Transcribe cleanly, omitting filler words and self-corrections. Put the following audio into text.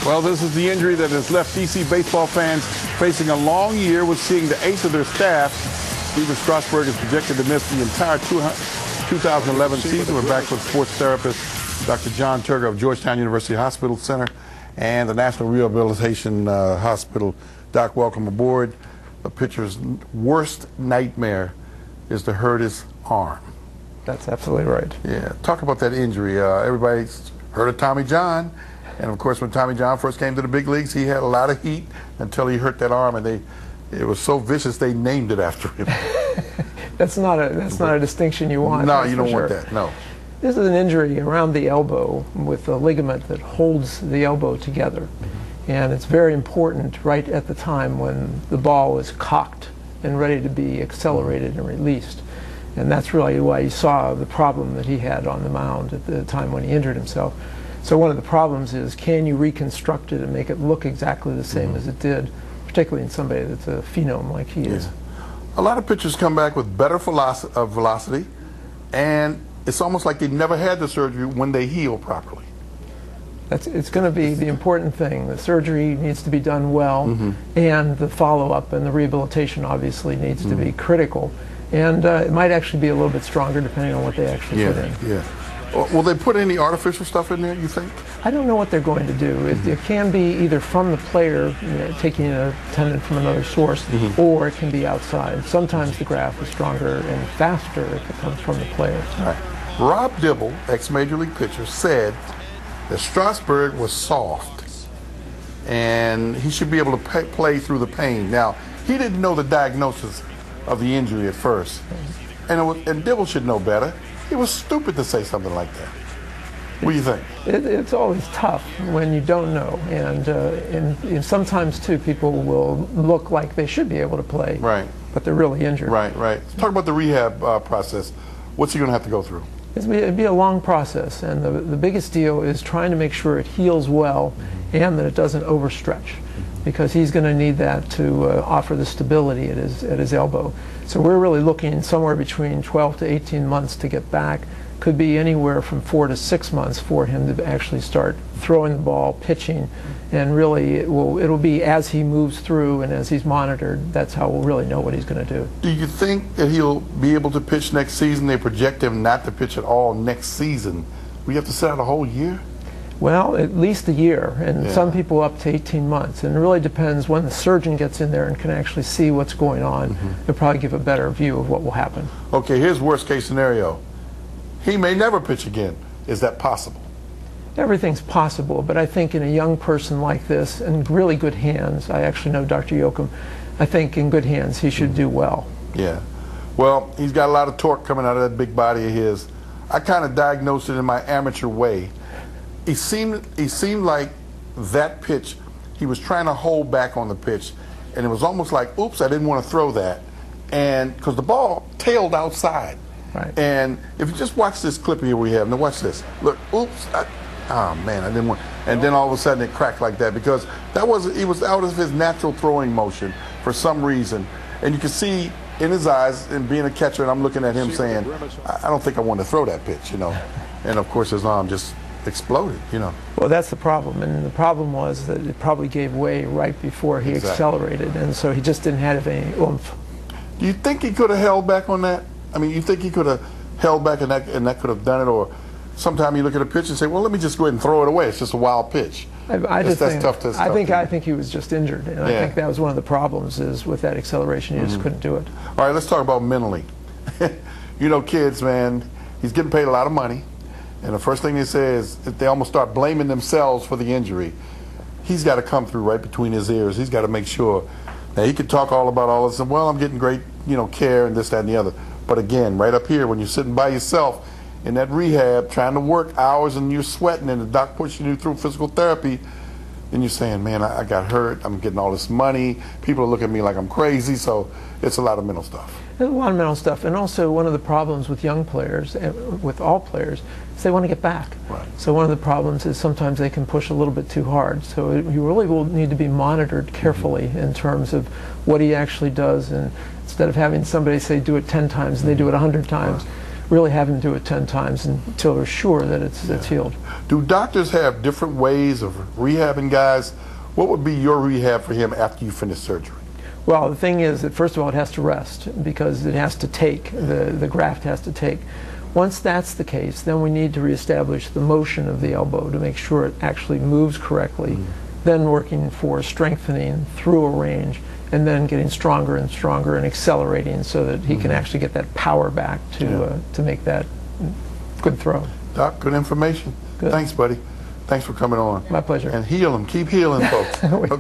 Well, this is the injury that has left D.C. baseball fans facing a long year with seeing the eighth of their staff. Steven Strasburg is projected to miss the entire 2011 season. We're back with sports therapist Dr. John Toerge of Georgetown University Hospital Center and the National Rehabilitation Hospital. Doc, welcome aboard. A pitcher's worst nightmare is to hurt his arm. That's absolutely right. Yeah, talk about that injury. Everybody's heard of Tommy John. And of course, when Tommy John first came to the big leagues, he had a lot of heat until he hurt that arm, and it was so vicious they named it after him. That's not a distinction you want. No, you don't want that. No. This is an injury around the elbow with a ligament that holds the elbow together, and it's very important right at the time when the ball is cocked and ready to be accelerated and released. And that's really why you saw the problem that he had on the mound at the time when he injured himself. So one of the problems is, can you reconstruct it and make it look exactly the same as it did, particularly in somebody that's a phenome like he is. A lot of pitchers come back with better velocity, and it's almost like they never had the surgery when they heal properly. It's going to be the important thing. The surgery needs to be done well, and the follow-up and the rehabilitation obviously needs to be critical. And it might actually be a little bit stronger depending on what they actually put in. Yeah. Will they put any artificial stuff in there, you think? I don't know what they're going to do. It can be either from the player, taking a tendon from another source, or it can be outside. Sometimes the graft is stronger and faster if it comes from the player. All right. Rob Dibble, ex-Major League pitcher, said that Strasburg was soft and he should be able to play through the pain. Now, he didn't know the diagnosis of the injury at first, and Dibble should know better. It was stupid to say something like that. What do you think? It's always tough when you don't know, and sometimes too people will look like they should be able to play, but they're really injured. Right. Talk about the rehab process. What's he going to have to go through? It'd be a long process, and the biggest deal is trying to make sure it heals well and that it doesn't overstretch, because he's going to need that to offer the stability at his elbow. So we're really looking somewhere between 12 to 18 months to get back. Could be anywhere from 4 to 6 months for him to actually start throwing the ball, pitching, and really it'll be as he moves through and as he's monitored. That's how we'll really know what he's going to do. Do you think that he'll be able to pitch next season? They project him not to pitch at all next season. We have to sit out a whole year? Well, at least a year, and some people up to 18 months. And it really depends when the surgeon gets in there and can actually see what's going on. They'll probably give a better view of what will happen. Okay, here's worst case scenario. He may never pitch again. Is that possible? Everything's possible, but I think in a young person like this, in really good hands, I actually know Dr. Yoakum, I think in good hands he should do well. Yeah. Well, he's got a lot of torque coming out of that big body of his. I kind of diagnosed it in my amateur way. He seemed like that pitch, he was trying to hold back on the pitch, and it was almost like, oops, I didn't want to throw that. And because the ball tailed outside. Right. And if you just watch this clip here we have, now watch this. Look, oops, oh man, I didn't want, and then all of a sudden it cracked like that because he was out of his natural throwing motion for some reason. And you can see in his eyes, and being a catcher, and I'm looking at him saying, I don't think I want to throw that pitch, And of course his arm just exploded, Well, that's the problem, and the problem was that it probably gave way right before he accelerated, and so he just didn't have any oomph. Do you think he could have held back on that? I mean, you think he could have held back and that could have done it, or sometime you look at a pitch and say, well, let me just go ahead and throw it away. It's just a wild pitch. I think he was just injured, and I think that was one of the problems is with that acceleration, he just couldn't do it. All right, let's talk about mentally. Kids, man, he's getting paid a lot of money. And the first thing they say is they almost start blaming themselves for the injury. He's got to come through right between his ears. He's got to make sure. Now, he could talk all about all this, and well, I'm getting great, care and this, that, and the other. But again, right up here, when you're sitting by yourself in that rehab, trying to work hours, and you're sweating, and the doc pushing you through physical therapy, then you're saying, man, I got hurt. I'm getting all this money. People are looking at me like I'm crazy. So it's a lot of mental stuff. There's a lot of mental stuff, and also one of the problems with young players, with all players, is they want to get back. Right. So one of the problems is sometimes they can push a little bit too hard. So you really will need to be monitored carefully in terms of what he actually does, and instead of having somebody say do it 10 times and they do it 100 times, really have him do it 10 times until they're sure that it's healed. Do doctors have different ways of rehabbing guys? What would be your rehab for him after you finish surgery? Well, the thing is that first of all, it has to rest because it has to take, the graft has to take. Once that's the case, then we need to reestablish the motion of the elbow to make sure it actually moves correctly, then working for strengthening through a range, and then getting stronger and stronger and accelerating so that he can actually get that power back to make that good throw. Doc, good information. Good. Thanks, buddy. Thanks for coming on. My pleasure. And heal them. Keep healing, folks. Okay.